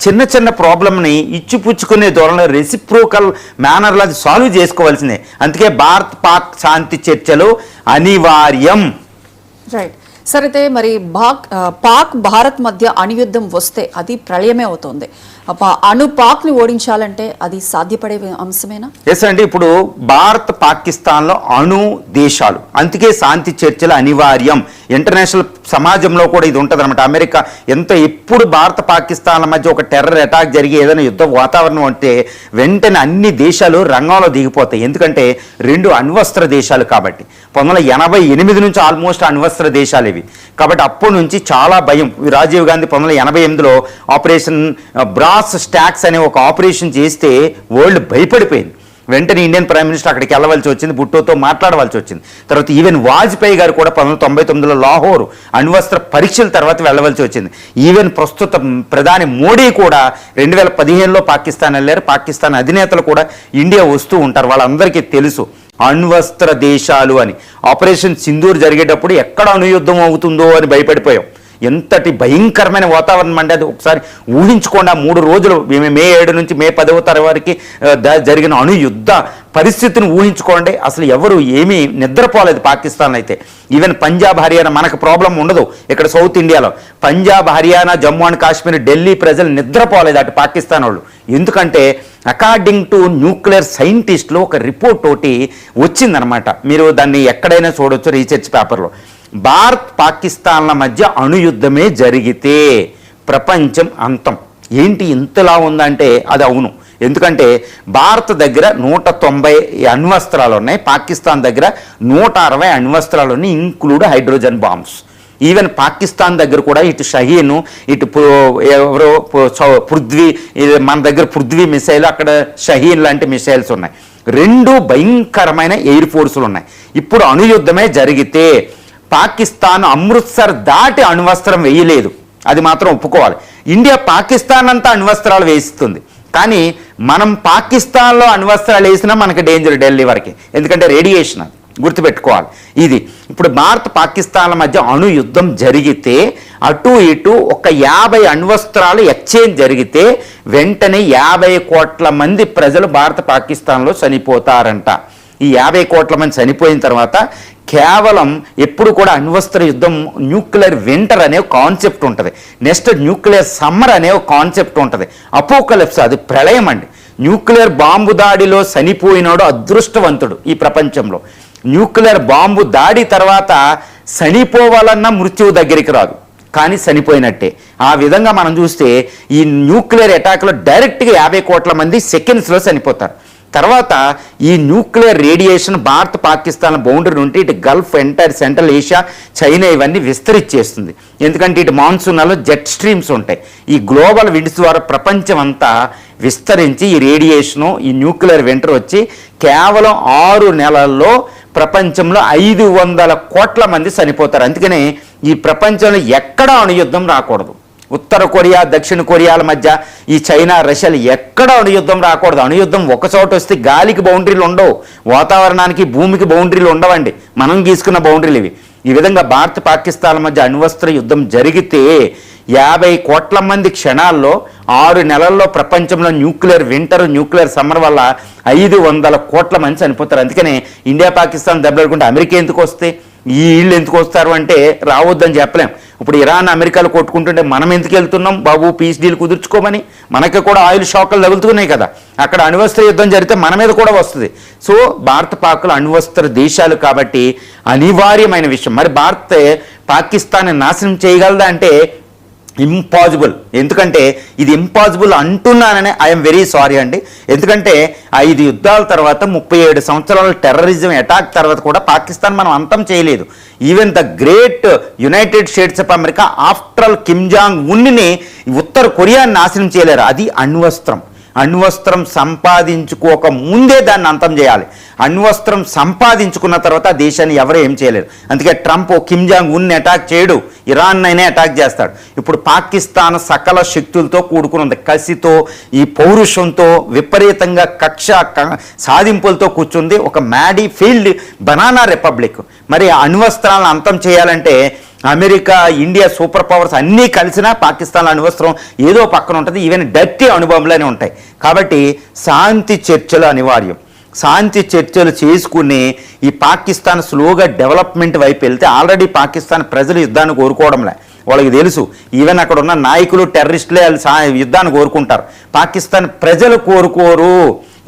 చిన్న చిన్న ప్రాబ్లమ్ని ఇచ్చిపుచ్చుకునే ధోరణిలో రెసిప్రోకల్ మేనర్లో అది సాల్వ్ చేసుకోవాల్సిందే. అందుకే భారత్ పాక్ శాంతి చర్చలు అనివార్యం. రైట్. సరే అయితే మరి పాక్ భారత్ మధ్య అణుయుద్ధం వస్తే అది ప్రళయమే అవుతోంది. పాక్ని ఓడించాలంటే అది సాధ్యపడే అంశమేనా? ఎస్ అండి, ఇప్పుడు భారత్ పాకిస్తాన్లో అణు దేశాలు, అందుకే శాంతి చర్చలు అనివార్యం. ఇంటర్నేషనల్ సమాజంలో కూడా ఇది ఉంటుంది అనమాట. అమెరికా ఎప్పుడు భారత పాకిస్తాన్ల మధ్య ఒక టెర్రర్ అటాక్ జరిగి ఏదైనా యుద్ధ వాతావరణం అంటే వెంటనే అన్ని దేశాలు రంగంలో దిగిపోతాయి. ఎందుకంటే రెండు అణ్వస్త్ర దేశాలు కాబట్టి. 1988 నుంచి ఆల్మోస్ట్ అణ్వస్త్ర దేశాలు ఇవి కాబట్టి అప్పటి నుంచి చాలా భయం. రాజీవ్ గాంధీ 1988లో ఆపరేషన్ బ్రాస్ స్టాక్స్ అనే ఒక ఆపరేషన్ చేస్తే వరల్డ్ భయపడిపోయింది. వెంటనే ఇండియన్ ప్రైమ్ మినిస్టర్ అక్కడికి వెళ్ళవలసి వచ్చింది, భుట్టోతో మాట్లాడవలసి వచ్చింది. తర్వాత ఈవెన్ వాజ్పేయి గారు కూడా 1999లో లాహోర్ అణ్వస్త్ర పరీక్షల తర్వాత వెళ్ళవలసి వచ్చింది. ఈవెన్ ప్రస్తుత ప్రధాని మోడీ కూడా 2015లో పాకిస్తాన్ వెళ్ళారు. పాకిస్తాన్ అధినేతలు కూడా ఇండియా వస్తూ ఉంటారు. వాళ్ళందరికీ తెలుసు అణ్వస్త్ర దేశాలు అని. ఆపరేషన్ సింధూర్ జరిగేటప్పుడు ఎక్కడ అణుయుద్ధం అవుతుందో అని భయపడిపోయాం. ఎంతటి భయంకరమైన వాతావరణం అంటే అది ఒకసారి ఊహించుకోండి. ఆ 3 రోజులు మే 7 నుంచి మే 10వ తారీఖు వరకు జరిగిన అణుయుద్ధ పరిస్థితిని ఊహించుకోండి. అసలు ఎవరు ఏమీ నిద్రపోలేదు పాకిస్తాన్ అయితే. ఈవెన్ పంజాబ్ హర్యానా, మనకు ప్రాబ్లం ఉండదు ఇక్కడ సౌత్ ఇండియాలో. పంజాబ్ హర్యానా జమ్మూ అండ్ కాశ్మీర్ ఢిల్లీ ప్రజలు నిద్రపోలేదు అటు పాకిస్తాన్ వాళ్ళు. ఎందుకంటే అకార్డింగ్ టు న్యూక్లియర్ సైంటిస్ట్లో ఒక రిపోర్ట్ ఒకటి వచ్చిందనమాట. మీరు దాన్ని ఎక్కడైనా చూడవచ్చు రీసెర్చ్ పేపర్లో. భారత్ పాకిస్తాన్ల మధ్య అణుయుద్ధమే జరిగితే ప్రపంచం అంతం. ఏంటి ఇంతలా ఉందంటే అది అవును. ఎందుకంటే భారత్ దగ్గర 190 అణ్వస్త్రాలు ఉన్నాయి, పాకిస్తాన్ దగ్గర 160 అణ్వస్త్రాలు ఉన్నాయి, include hydrogen bombs. Even Pakistan దగ్గర కూడా ఇటు షహీన్, ఇటు ఎవరో పృథ్వీ, మన దగ్గర పృథ్వీ మిసైల్, అక్కడ షహీన్ లాంటి మిసైల్స్ ఉన్నాయి. 2 భయంకరమైన ఎయిర్ ఫోర్సులు ఉన్నాయి. ఇప్పుడు అణుయుద్ధమే జరిగితే పాకిస్తాన్ అమృత్సర్ దాటి అణ్వస్త్రం వేయలేదు, అది మాత్రం ఒప్పుకోవాలి. ఇండియా పాకిస్తాన్ అంతా అణ్వస్త్రాలు వేయిస్తుంది, కానీ మనం పాకిస్తాన్లో అణ్వస్త్రాలు వేసినా మనకి డేంజర్ ఢిల్లీ వరకు, ఎందుకంటే రేడియేషన్ అది గుర్తుపెట్టుకోవాలి. ఇది ఇప్పుడు భారత్ పాకిస్తాన్ల మధ్య అణు యుద్ధం జరిగితే అటు ఇటు ఒక 50 అణ్వస్త్రాలు ఎక్స్చేంజ్ జరిగితే వెంటనే 50 కోట్ల మంది ప్రజలు భారత పాకిస్తాన్లో చనిపోతారంట. ఈ 50 కోట్ల మంది చనిపోయిన తర్వాత కేవలం ఎప్పుడు కూడా అణ్వస్త్ర యుద్ధం, న్యూక్లియర్ వింటర్ అనే కాన్సెప్ట్ ఉంటుంది, నెక్స్ట్ న్యూక్లియర్ సమ్మర్ అనే కాన్సెప్ట్ ఉంటుంది, అపోకలిప్స్ అది ప్రళయం అండి. న్యూక్లియర్ బాంబు దాడిలో చనిపోయినాడు అదృష్టవంతుడు ఈ ప్రపంచంలో. న్యూక్లియర్ బాంబు దాడి తర్వాత చనిపోవాలన్న మృత్యువు దగ్గరికి రాదు, కానీ చనిపోయినట్టే. ఆ విధంగా మనం చూస్తే ఈ న్యూక్లియర్ అటాక్లో డైరెక్ట్గా 50 కోట్ల మంది సెకండ్స్లో చనిపోతారు. తర్వాత ఈ nuclear radiation Bharat Pakistan boundary నుండి ఇటు Gulf, entire central Asia, China ఇవన్నీ విస్తరించేస్తుంది. ఎందుకంటే ఇటు మాన్సూన్లలో జెట్ స్ట్రీమ్స్ ఉంటాయి. ఈ గ్లోబల్ విండ్స్ ద్వారా ప్రపంచం అంతా విస్తరించి ఈ రేడియేషను, ఈ న్యూక్లియర్ వింటర్ వచ్చి కేవలం 6 నెలల్లో ప్రపంచంలో 500 కోట్ల మంది చనిపోతారు. అందుకనే ఈ ప్రపంచంలో ఎక్కడా అణుయుద్ధం రాకూడదు. ఉత్తర కొరియా, దక్షిణ కొరియాల మధ్య, ఈ చైనా, రష్యాలు ఎక్కడ అణుయుద్ధం రాకూడదు. అణుయుద్ధం ఒక చోట వస్తే గాలికి బౌండరీలు ఉండవు, వాతావరణానికి, భూమికి బౌండరీలు ఉండవండి, మనం గీసుకున్న బౌండరీలు ఇవి. ఈ విధంగా భారత్ పాకిస్తాన్ల మధ్య అణ్వస్త్ర యుద్ధం జరిగితే 50 కోట్ల మంది క్షణాల్లో 6 నెలల్లో ప్రపంచంలో న్యూక్లియర్ వింటర్, న్యూక్లియర్ సమ్మర్ వల్ల 500 కోట్ల మంది చనిపోతారు. అందుకనే ఇండియా పాకిస్తాన్ దెబ్బలాడుకుంటే అమెరికా ఎందుకు వస్తే, ఈ వీళ్ళు ఎందుకు వస్తారు అంటే రావద్దని చెప్పలేం. ఇప్పుడు ఇరాన్, అమెరికాలు కొట్టుకుంటుంటే మనం ఎందుకు వెళ్తున్నాం బాబు పీస్ డీల్ కుదుర్చుకోమని? మనకి కూడా ఆయిల్ షాకులు తగులుతున్నాయి కదా. అక్కడ అణ్వస్త్ర యుద్ధం జరిగితే మన మీద కూడా వస్తుంది. సో భారత పాకులు అణ్వస్త్ర దేశాలు కాబట్టి అనివార్యమైన విషయం. మరి భారత్ పాకిస్తాన్ని నాశనం చేయగలదా అంటే ఇంపాసిబుల్. ఎందుకంటే ఇది ఇంపాసిబుల్ అంటున్నానని ఐఎమ్ వెరీ సారీ అండి. ఎందుకంటే 5 యుద్ధాల తర్వాత 37 సంవత్సరాల టెర్రరిజం అటాక్ తర్వాత కూడా పాకిస్తాన్ మనం అంతం చేయలేదు. Even the great United States of America after all Kim Jong ఉన్ని ఉత్తర కొరియాని నాశనం చేయలేరు. అది అణ్వస్త్రం. అణ్వస్త్రం సంపాదించుకోక ముందే దాన్ని అంతం చేయాలి. అణ్వస్త్రం సంపాదించుకున్న తర్వాత ఆ దేశాన్ని ఎవరు ఏం చేయలేరు. అందుకే ట్రంప్ కిమ్ జాంగ్ ఉన్ని అటాక్ చేయడు, ఇరాన్ అయినా అటాక్ చేస్తాడు. ఇప్పుడు పాకిస్తాన్ సకల శక్తులతో కూడుకున్నది, కసితో, ఈ పౌరుషంతో, విపరీతంగా కక్ష సాధింపులతో కూర్చుంది ఒక మ్యాడీ ఫీల్డ్ బనానా రిపబ్లిక్. మరి అణ్వస్త్రాలను అంతం చేయాలంటే అమెరికా, ఇండియా సూపర్ పవర్స్ అన్నీ కలిసినా పాకిస్తాన్ అణ్వస్త్రం ఏదో పక్కన ఉంటుంది. ఈవెన్ డర్టీ అణుబాంబులనే ఉంటాయి. కాబట్టి శాంతి చర్చలు అనివార్యం. శాంతి చర్చలు చేసుకుని ఈ పాకిస్తాన్ స్లోగా డెవలప్మెంట్ వైపు వెళ్తే ఆల్రెడీ పాకిస్తాన్ ప్రజలు యుద్ధాన్ని కోరుకోవడంలే, వాళ్ళకి తెలుసు. ఈవెన్ అక్కడ ఉన్న నాయకులు టెర్రరిస్టులే వాళ్ళు యుద్ధాన్ని కోరుకుంటారు, పాకిస్తాన్ ప్రజలు కోరుకోరు.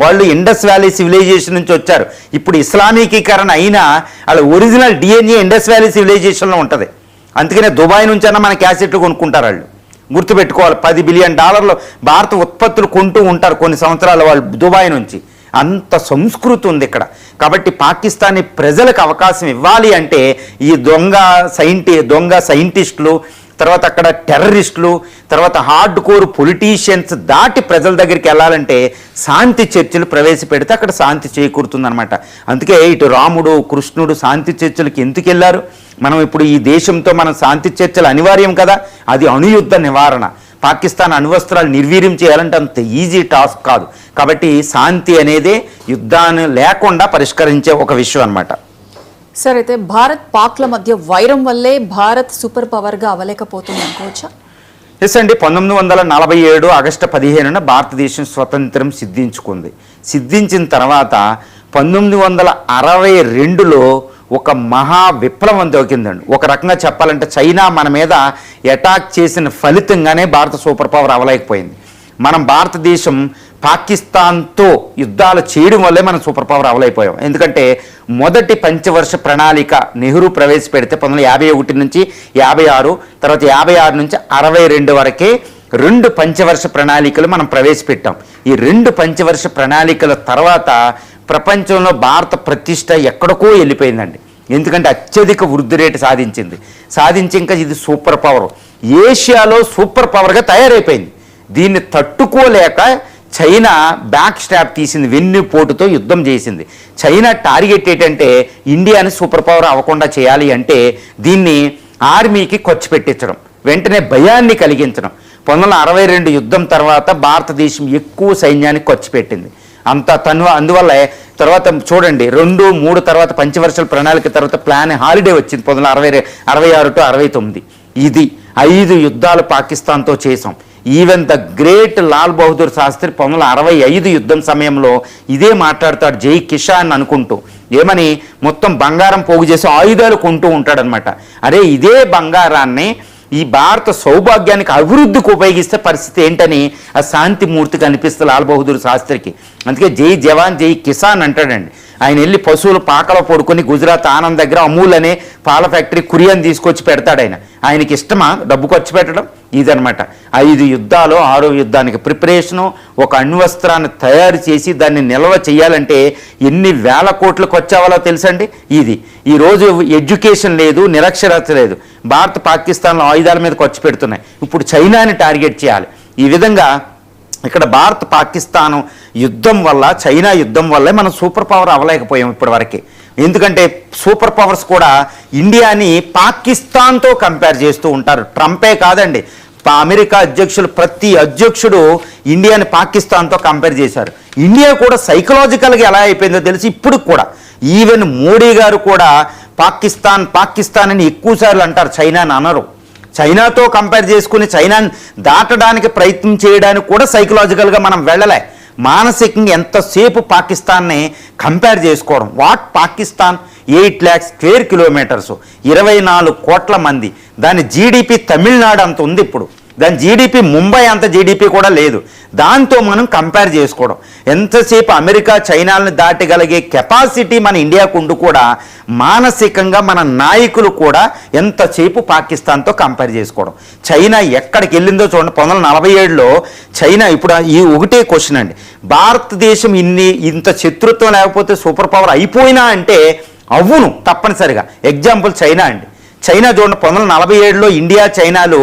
వాళ్ళు ఇండస్ వ్యాలీ సివిలైజేషన్ నుంచి వచ్చారు. ఇప్పుడు ఇస్లామీకీకరణ అయినా వాళ్ళ ఒరిజినల్ డిఎన్ఏ ఇండస్ వ్యాలీ సివిలైజేషన్లో ఉంటుంది. అందుకనే దుబాయ్ నుంచైనా మన క్యాసెట్లు కొనుక్కుంటారు. వాళ్ళు గుర్తుపెట్టుకోవాలి, $10 బిలియన్ భారత ఉత్పత్తులు కొంటూ ఉంటారు కొన్ని సంవత్సరాలు వాళ్ళు దుబాయ్ నుంచి. అంత సంస్కృతి ఉంది ఇక్కడ. కాబట్టి పాకిస్తానీ ప్రజలకు అవకాశం ఇవ్వాలి అంటే ఈ దొంగ సైంటిస్టులు, తర్వాత అక్కడ టెర్రరిస్టులు, తర్వాత హార్డ్ కోర్ పొలిటీషియన్స్ దాటి ప్రజల దగ్గరికి వెళ్ళాలంటే శాంతి చర్చలు ప్రవేశపెడితే అక్కడ శాంతి చేకూరుతుందన్నమాట. అందుకే ఇటు రాముడు కృష్ణుడు శాంతి చర్చలకు ఎందుకు వెళ్ళారు? మనం ఇప్పుడు ఈ దేశంతో మనం శాంతి చర్చలు అనివార్యం కదా. అది అణుయుద్ధ నివారణ. పాకిస్తాన్ అణ్వస్త్రాలు నిర్వీర్యం చేయాలంటే అంత ఈజీ టాస్క్ కాదు. కాబట్టి శాంతి అనేదే యుద్ధాన్ని లేకుండా పరిష్కరించే ఒక విషయం అన్నమాట. సార్, అయితే భారత్ పాక్ల మధ్య వైరం వల్లే భారత్ సూపర్ పవర్గా అవ్వలేకపోతుంది అనుకోవచ్చా? ఎస్ అండి. 1947 ఆగస్టు 15న భారతదేశం స్వతంత్రం సిద్ధించుకుంది. సిద్ధించిన తర్వాత 1962లో ఒక మహా విప్లవం దొరికిందండి. ఒక రకంగా చెప్పాలంటే చైనా మన మీద అటాక్ చేసిన ఫలితంగానే భారత సూపర్ పవర్ అవ్వలేకపోయింది. మనం భారతదేశం పాకిస్తాన్తో యుద్ధాలు చేయడం వల్లే మనం సూపర్ పవర్ అవ్వలేకపోయాం. ఎందుకంటే మొదటి పంచవర్ష ప్రణాళిక నెహ్రూ ప్రవేశపెడితే 1951 నుంచి 56, తర్వాత 56 నుంచి 62 వరకే 2 పంచవర్ష ప్రణాళికలు మనం ప్రవేశపెట్టాం. ఈ 2 పంచవర్ష ప్రణాళికల తర్వాత ప్రపంచంలో భారత ప్రతిష్ట ఎక్కడికో వెళ్ళిపోయిందండి. ఎందుకంటే అత్యధిక వృద్ధి రేటు సాధించి ఇంకా ఇది సూపర్ పవర్, ఏషియాలో సూపర్ పవర్గా తయారైపోయింది. దీన్ని తట్టుకోలేక చైనా బ్యాక్ స్టాప్ తీసింది, వెన్నుపోటుతో యుద్ధం చేసింది. చైనా టార్గెట్ ఏంటంటే ఇండియాని సూపర్ పవర్ అవ్వకుండా చేయాలి అంటే దీన్ని ఆర్మీకి ఖర్చు పెట్టించడం, వెంటనే భయాన్ని కలిగించడం. 1962 యుద్ధం తర్వాత భారతదేశం ఎక్కువ సైన్యానికి ఖర్చు పెట్టింది. అందువల్ల తర్వాత చూడండి 2, 3 తర్వాత పంచవర్షాల ప్రణాళిక తర్వాత ప్లాన్ హాలిడే వచ్చింది 1966 to 69. ఇది 5 యుద్ధాలు పాకిస్తాన్తో చేసాం. Even the great Lal Bahadur Shastri 1965 యుద్ధం సమయంలో ఇదే మాట్లాడతాడు, జై కిషాన్ అనుకుంటూ. ఏమని? మొత్తం బంగారం పోగు చేసి ఆయుధాలు కొంటూ ఉంటాడనమాట. అరే ఇదే బంగారాన్ని ఈ భారత సౌభాగ్యానికి అభివృద్ధికి ఉపయోగిస్తే పరిస్థితి ఏంటని ఆ శాంతిమూర్తికి అనిపిస్తుంది లాల్ బహదూర్ శాస్త్రికి. అందుకే జై జవాన్ జై కిసాన్ అంటాడండి. ఆయన వెళ్ళి పశువులు పాకలో పడుకొని గుజరాత్ ఆనంద్ దగ్గర అమూల్ అనే పాల ఫ్యాక్టరీ కురియాని తీసుకొచ్చి పెడతాడు. ఆయనకి ఇష్టమా డబ్బు ఖర్చు పెట్టడం? ఇదనమాట. 5 యుద్ధాలు 6వ యుద్ధానికి ప్రిపరేషను, ఒక అణ్వస్త్రాన్ని తయారు చేసి దాన్ని నిల్వ చేయాలంటే ఎన్ని వేల కోట్లు ఖర్చు అవ్వాలో తెలుసండి. ఇది ఈరోజు ఎడ్యుకేషన్ లేదు, నిరక్షరత లేదు. భారత్ పాకిస్తాన్లో ఆయుధాల మీద ఖర్చు పెడుతున్నాయి. ఇప్పుడు చైనాని టార్గెట్ చేయాలి. ఈ విధంగా ఇక్కడ భారత్ పాకిస్తాన్ యుద్ధం వల్ల, చైనా యుద్ధం వల్లే మనం సూపర్ పవర్ అవ్వలేకపోయాం ఇప్పటి వరకే. ఎందుకంటే సూపర్ పవర్స్ కూడా ఇండియాని పాకిస్తాన్తో కంపేర్ చేస్తూ ఉంటారు. ట్రంపే కాదండి, అమెరికా అధ్యక్షులు ప్రతి అధ్యక్షుడు ఇండియాని పాకిస్తాన్తో కంపేర్ చేశారు. ఇండియా కూడా సైకలాజికల్గా ఎలా అయిపోయిందో తెలిసి ఇప్పుడు కూడా ఈవెన్ మోడీ గారు కూడా పాకిస్తాన్ అని ఎక్కువసార్లు అంటారు, చైనాని అనరు. చైనాతో కంపేర్ చేసుకుని చైనాని దాటడానికి ప్రయత్నం చేయడానికి కూడా సైకలాజికల్గా మనం వెళ్ళలే. మానసికంగా ఎంతసేపు పాకిస్తాన్ని కంపేర్ చేసుకోవడం. What Pakistan 8 lakhs square kilometers, 24 కోట్ల మంది. దాని జీడిపి తమిళనాడు అంత ఉంది ఇప్పుడు. దాని జీడిపి ముంబై అంత జీడిపి కూడా లేదు. దాంతో మనం కంపేర్ చేసుకోవడం. ఎంతసేపు అమెరికా చైనాలను దాటగలిగే కెపాసిటీ మన ఇండియాకు ఉండి కూడా మానసికంగా మన నాయకులు కూడా ఎంతసేపు పాకిస్తాన్తో కంపేర్ చేసుకోవడం. చైనా ఎక్కడికి వెళ్ళిందో చూడండి. 1947లో చైనా, ఇప్పుడు ఈ ఒకటే క్వశ్చన్ అండి, భారతదేశం ఇంత శత్రుత్వం లేకపోతే సూపర్ పవర్ అయిపోయినా అంటే అవును తప్పనిసరిగా. ఎగ్జాంపుల్ చైనా అండి. చైనా చూడండి, 1947లో ఇండియా చైనాలు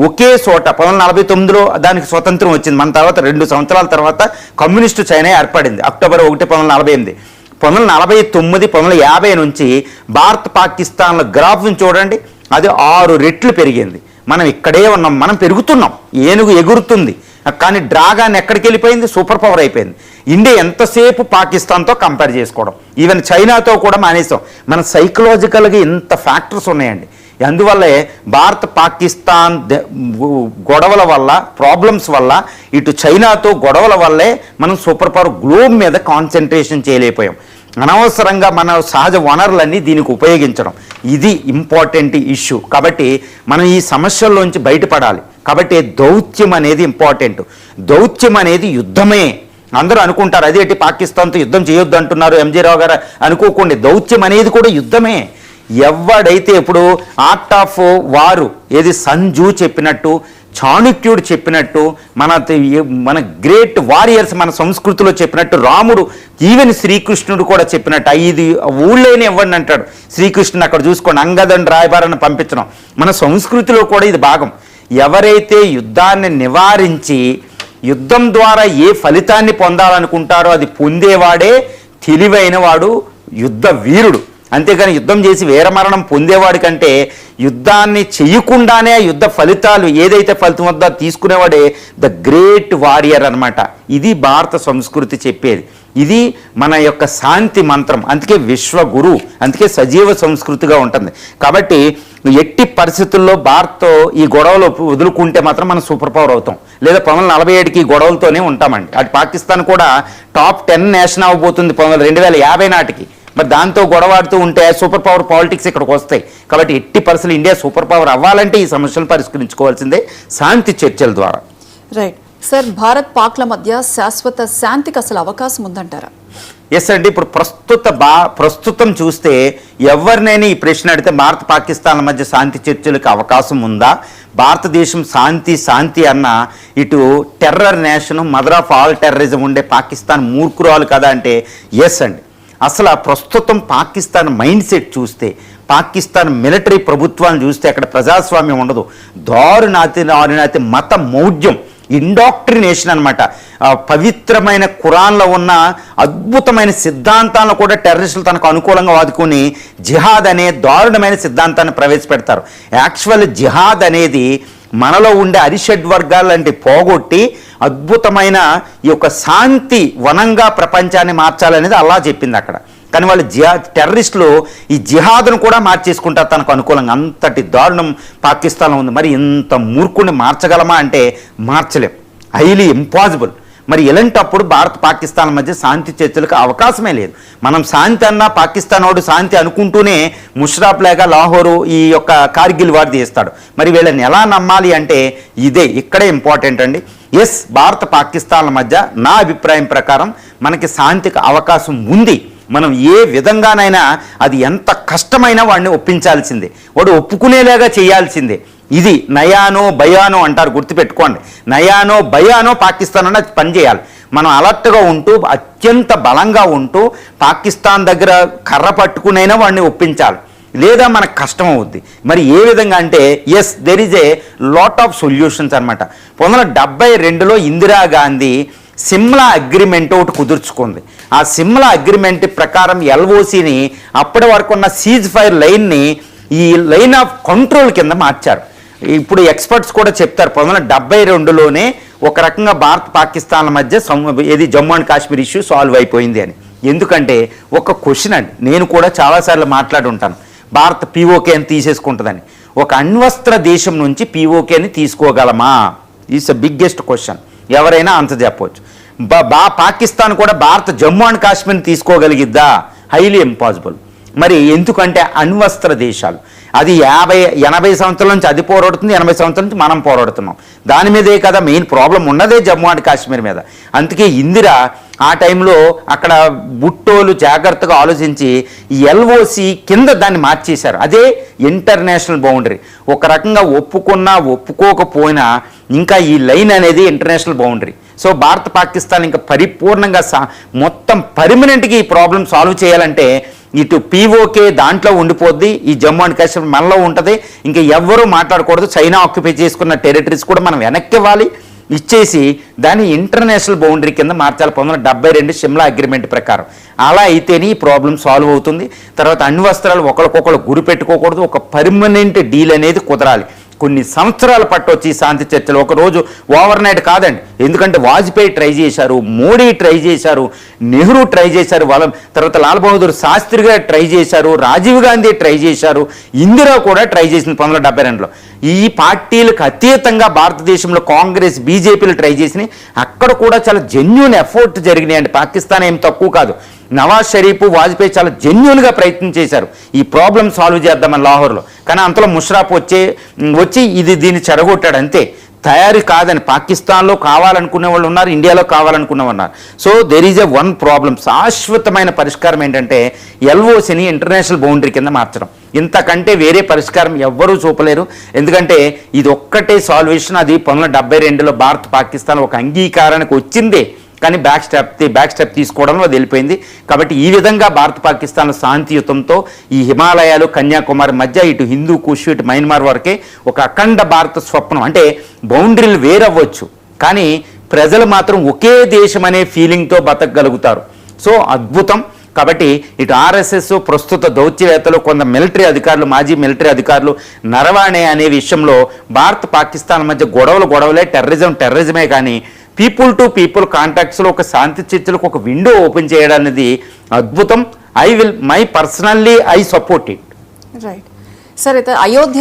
ఒకే చోట, 1949లో దానికి స్వతంత్రం వచ్చింది. మన తర్వాత 2 సంవత్సరాల తర్వాత కమ్యూనిస్టు చైనా ఏర్పడింది, October 1, 1948. 1949, 1950 నుంచి భారత్ పాకిస్తాన్ల గ్రాఫ్ని చూడండి, అది 6 రెట్లు పెరిగింది. మనం ఇక్కడే ఉన్నాం, మనం పెరుగుతున్నాం. ఏనుగు ఎగురుతుంది కానీ డ్రాగన్ ఎక్కడికి వెళ్ళిపోయింది? సూపర్ పవర్ అయిపోయింది. ఇండియా ఎంతసేపు పాకిస్తాన్తో కంపేర్ చేసుకోవడం, ఈవెన్ చైనాతో కూడా మానేసాం. మన సైకలాజికల్గా ఇంత ఫ్యాక్టర్స్ ఉన్నాయండి. అందువల్లే భారత్ పాకిస్తాన్ గొడవల వల్ల, ప్రాబ్లమ్స్ వల్ల, ఇటు చైనాతో గొడవల వల్లే మనం సూపర్ పవర్ గ్లోబ్ మీద కాన్సన్ట్రేషన్ చేయలేకపోయాం. అనవసరంగా మన సహజ వనరులన్నీ దీనికి ఉపయోగించడం, ఇది ఇంపార్టెంట్ ఇష్యూ. కాబట్టి మనం ఈ సమస్యల్లోంచి బయటపడాలి. కాబట్టి దౌత్యం అనేది ఇంపార్టెంట్. దౌత్యం అనేది యుద్ధమే. అందరూ అనుకుంటారు అదేంటి పాకిస్తాన్తో యుద్ధం చేయొద్దు అంటున్నారు ఎంజీ రావు గారు అనుకోకండి. దౌత్యం అనేది కూడా యుద్ధమే. ఎవడైతే ఇప్పుడు ఆర్ట్ ఆఫ్ వారు ఏది సంజు చెప్పినట్టు, చాణుక్యుడు చెప్పినట్టు, మన గ్రేట్ వారియర్స్ మన సంస్కృతిలో చెప్పినట్టు, రాముడు, ఈవెన్ శ్రీకృష్ణుడు కూడా చెప్పినట్టు, ఇది ఊళ్ళోనే ఇవ్వండి అంటాడు శ్రీకృష్ణుడు. అక్కడ చూసుకోండి, అంగదని రాయబారాన్ని పంపించడం మన సంస్కృతిలో కూడా ఇది భాగం. ఎవరైతే యుద్ధాన్ని నివారించి యుద్ధం ద్వారా ఏ ఫలితాన్ని పొందాలనుకుంటారో అది పొందేవాడే తెలివైన వాడు, యుద్ధ వీరుడు. అంతేగాని యుద్ధం చేసి వీరమరణం పొందేవాడి కంటే యుద్ధాన్ని చేయకుండానే యుద్ధ ఫలితాలు ఏదైతే ఫలితం వద్ద తీసుకునేవాడే ద గ్రేట్ వారియర్ అన్నమాట. ఇది భారత సంస్కృతి చెప్పేది. ఇది మన యొక్క శాంతి మంత్రం. అందుకే విశ్వగురు, అందుకే సజీవ సంస్కృతిగా ఉంటుంది. కాబట్టి ఎట్టి పరిస్థితుల్లో భారత్తో ఈ గొడవలు వదులుకుంటే మాత్రం మనం సూపర్ పవర్ అవుతాం. లేదా 1947కి ఈ గొడవలతోనే ఉంటామండి. అటు పాకిస్తాన్ కూడా టాప్ 10 నేషన్ అవ్వబోతుంది 2050 నాటికి. మరి దాంతో గొడవాడుతూ ఉంటే సూపర్ పవర్ పాలిటిక్స్ ఇక్కడికి వస్తాయి. కాబట్టి ఎట్టి పరిస్థితులు ఇండియా సూపర్ పవర్ అవ్వాలంటే ఈ సమస్యలను పరిష్కరించుకోవాల్సిందే శాంతి చర్చల ద్వారా. రైట్ సార్, భారత్ పాక్ల మధ్య శాశ్వత శాంతికి అసలు అవకాశం ఉందంటారా? ఎస్ అండి. ఇప్పుడు ప్రస్తుతం చూస్తే ఎవరినైనా ఈ ప్రశ్న అడిగితే భారత్ పాకిస్తాన్ల మధ్య శాంతి చర్చలకు అవకాశం ఉందా, భారతదేశం శాంతి అన్న ఇటు terror nation, mother of all terrorism ఉండే పాకిస్తాన్ మూర్ఖురాలు కదా అంటే ఎస్ అండి. అసలు ప్రస్తుతం పాకిస్తాన్ మైండ్ సెట్ చూస్తే, పాకిస్తాన్ మిలిటరీ ప్రభుత్వాన్ని చూస్తే అక్కడ ప్రజాస్వామ్యం ఉండదు. దారుణాతి మత మౌఢ్యం, ఇండాక్ట్రినేషన్ అనమాట. పవిత్రమైన ఖురాన్లో ఉన్న అద్భుతమైన సిద్ధాంతాలను కూడా టెర్రరిస్టులు తనకు అనుకూలంగా వాదుకొని జిహాద్ అనే దారుణమైన సిద్ధాంతాన్ని ప్రవేశపెడతారు. యాక్చువల్ జిహాద్ అనేది మనలో ఉండే అరిషడ్ వర్గాలంటే పోగొట్టి అద్భుతమైన ఈ యొక్క శాంతి వనంగా ప్రపంచాన్ని మార్చాలనేది అల్లా చెప్పింది అక్కడ. కానీ వాళ్ళు టెర్రరిస్టులు ఈ జిహాద్ను కూడా మార్చేసుకుంటారు తనకు అనుకూలంగా. అంతటి దారుణం పాకిస్తాన్లో ఉంది. మరి ఇంత మూర్ఖుని మార్చగలమా అంటే మార్చలేం, హైలీ ఇంపాసిబుల్. మరి ఇలాంటప్పుడు భారత్ పాకిస్తాన్ మధ్య శాంతి చర్చలకు అవకాశమే లేదు. మనం శాంతి అన్నా పాకిస్తాన్ వాడు శాంతి అనుకుంటూనే ముషరాఫ్ లేక లాహోరు ఈ యొక్క కార్గిల్ వారు తీస్తాడు. మరి వీళ్ళని ఎలా నమ్మాలి అంటే ఇక్కడే ఇంపార్టెంట్ అండి. ఎస్, భారత పాకిస్తాన్ల మధ్య నా అభిప్రాయం ప్రకారం మనకి శాంతికి అవకాశం ఉంది. మనం ఏ విధంగానైనా అది ఎంత కష్టమైనా వాడిని ఒప్పించాల్సిందే, వాడు ఒప్పుకునేలాగా చేయాల్సిందే. ఇది నయానో భయానో అంటారు, గుర్తుపెట్టుకోండి. నయానో భయానో పాకిస్తాన్ అన్నది పనిచేయాలి. మనం అలర్ట్గా ఉంటూ అత్యంత బలంగా ఉంటూ పాకిస్తాన్ దగ్గర కర్ర పట్టుకునైనా వాడిని ఒప్పించాలి, లేదా మనకు కష్టం అవుద్ది. మరి ఏ విధంగా అంటే yes, there is a lot of solutions అనమాట. 1972లో ఇందిరాగాంధీ సిమ్లా అగ్రిమెంట్ ఒకటి కుదుర్చుకుంది. ఆ సిమ్లా అగ్రిమెంట్ ప్రకారం ఎల్ఓసిని అప్పటి వరకు ఉన్న సీజ్ ఫైర్ లైన్ని ఈ లైన్ ఆఫ్ కంట్రోల్ కింద మార్చారు. ఇప్పుడు ఎక్స్పర్ట్స్ కూడా చెప్తారు 1972లోనే ఒక రకంగా భారత్ పాకిస్తాన్ల మధ్య ఏది Jammu and Kashmir issue solve అయిపోయింది అని. ఎందుకంటే ఒక క్వశ్చన్ అండి, నేను కూడా చాలాసార్లు మాట్లాడి ఉంటాను, భారత్ పీఓకేని తీసేసుకుంటుందని. ఒక అణ్వస్త్ర దేశం నుంచి పీఓకేని తీసుకోగలమా? Is a biggest question. ఎవరైనా ఆన్సర్ చెప్పవచ్చు. పాకిస్తాన్ కూడా భారత్ జమ్మూ అండ్ కాశ్మీర్ని తీసుకోగలిగిద్దా? Highly impossible. మరి ఎందుకంటే అణ్వస్త్ర దేశాలు, అది 80 సంవత్సరాల నుంచి అది పోరాడుతుంది, 80 సంవత్సరాల నుంచి మనం పోరాడుతున్నాం. దాని మీదే కదా మెయిన్ ప్రాబ్లం ఉన్నదే జమ్మూ అండ్ కాశ్మీర్ మీద. అందుకే ఇందిరా ఆ టైంలో అక్కడ బుట్టోలు జాగ్రత్తగా ఆలోచించి ఈ ఎల్ఓసి కింద దాన్ని మార్చేశారు. అదే ఇంటర్నేషనల్ బౌండరీ. ఒక రకంగా ఒప్పుకున్నా ఒప్పుకోకపోయినా ఇంకా ఈ లైన్ అనేది international boundary. So Bharat Pakistan ఇంకా పరిపూర్ణంగా మొత్తం పర్మనెంట్గా ఈ ప్రాబ్లం సాల్వ్ చేయాలంటే ఇటు పీఓకే దాంట్లో ఉండిపోద్ది, ఈ జమ్మూ అండ్ కాశ్మీర్ మనలో ఉంటుంది, ఇంకా ఎవ్వరూ మాట్లాడకూడదు. చైనా ఆక్యుపై చేసుకున్న టెరిటరీస్ కూడా మనం వెనక్కి ఇవ్వాలి, ఇచ్చేసి దాన్ని ఇంటర్నేషనల్ బౌండరీ కింద మార్చాలి 1972 సిమ్లా అగ్రిమెంట్ ప్రకారం. అలా అయితేనే ఈ ప్రాబ్లం సాల్వ్ అవుతుంది. తర్వాత అణ్వస్త్రాలు ఒకరికొకరు గురి పెట్టుకోకూడదు, ఒక పర్మనెంట్ డీల్ అనేది కుదరాలి. కొన్ని సంవత్సరాల పట్టొచ్చి ఈ శాంతి చర్చలు, ఒకరోజు ఓవర్ నైట్ కాదండి. ఎందుకంటే వాజ్పేయి ట్రై చేశారు, మోడీ ట్రై చేశారు, నెహ్రూ ట్రై చేశారు, వాళ్ళ తర్వాత లాల్ బహదూర్ శాస్త్రి గారు ట్రై చేశారు, రాజీవ్ గాంధీ ట్రై చేశారు, ఇందిరా కూడా ట్రై చేసింది 1972లో. ఈ పార్టీలకు అతీతంగా భారతదేశంలో కాంగ్రెస్, బీజేపీలు ట్రై చేసినాయి. అక్కడ కూడా చాలా జెన్యూన్ ఎఫర్ట్ జరిగినాయి అండి. పాకిస్తాన్ ఏం తక్కువ కాదు. నవాజ్ షరీఫ్, వాజ్పేయి చాలా జెన్యూన్గా ప్రయత్నం చేశారు ఈ ప్రాబ్లం సాల్వ్ చేద్దామని లాహోర్లో. కానీ అంతలో ముషరాఫ్ వచ్చి దీన్ని చెడగొట్టాడు అంతే. తయారీ కాదని పాకిస్తాన్లో కావాలనుకునే వాళ్ళు ఉన్నారు, ఇండియాలో కావాలనుకునే వాళ్ళు ఉన్నారు. So there is one problem. శాశ్వతమైన పరిష్కారం ఏంటంటే ఎల్ఓసిని ఇంటర్నేషనల్ బౌండరీ కింద మార్చడం. ఇంతకంటే వేరే పరిష్కారం ఎవ్వరూ చూపలేరు. ఎందుకంటే ఇది ఒక్కటే సాల్వేషన్. అది 1972లో భారత్ పాకిస్తాన్ ఒక అంగీకారానికి వచ్చిందే, కానీ బ్యాక్ స్టెప్ తీసుకోవడంలో అది వెళ్ళిపోయింది. కాబట్టి ఈ విధంగా భారత్ పాకిస్తాన్ శాంతియుతంతో ఈ హిమాలయాలు, కన్యాకుమారి మధ్య ఇటు హిందూ కుష్, ఇటు మయన్మార్ వరకే ఒక అఖండ భారత స్వప్నం. అంటే బౌండరీలు వేరవ్వచ్చు, కానీ ప్రజలు మాత్రం ఒకే దేశం అనే ఫీలింగ్తో బతకగలుగుతారు. సో అద్భుతం. కాబట్టి ఇటు ఆర్ఎస్ఎస్, ప్రస్తుత దౌత్యవేత్తలు, కొంత మిలిటరీ అధికారులు, మాజీ మిలిటరీ అధికారులు నరవాణే అనే విషయంలో భారత్ పాకిస్తాన్ మధ్య గొడవలే, టెర్రరిజమే, కానీ పీపుల్ టు పీపుల్ కాంటాక్ట్స్లో ఒక శాంతి చర్చలకు ఒక విండో ఓపెన్ చేయడం అనేది అద్భుతం. I support it. Right sir. అయితే అయోధ్య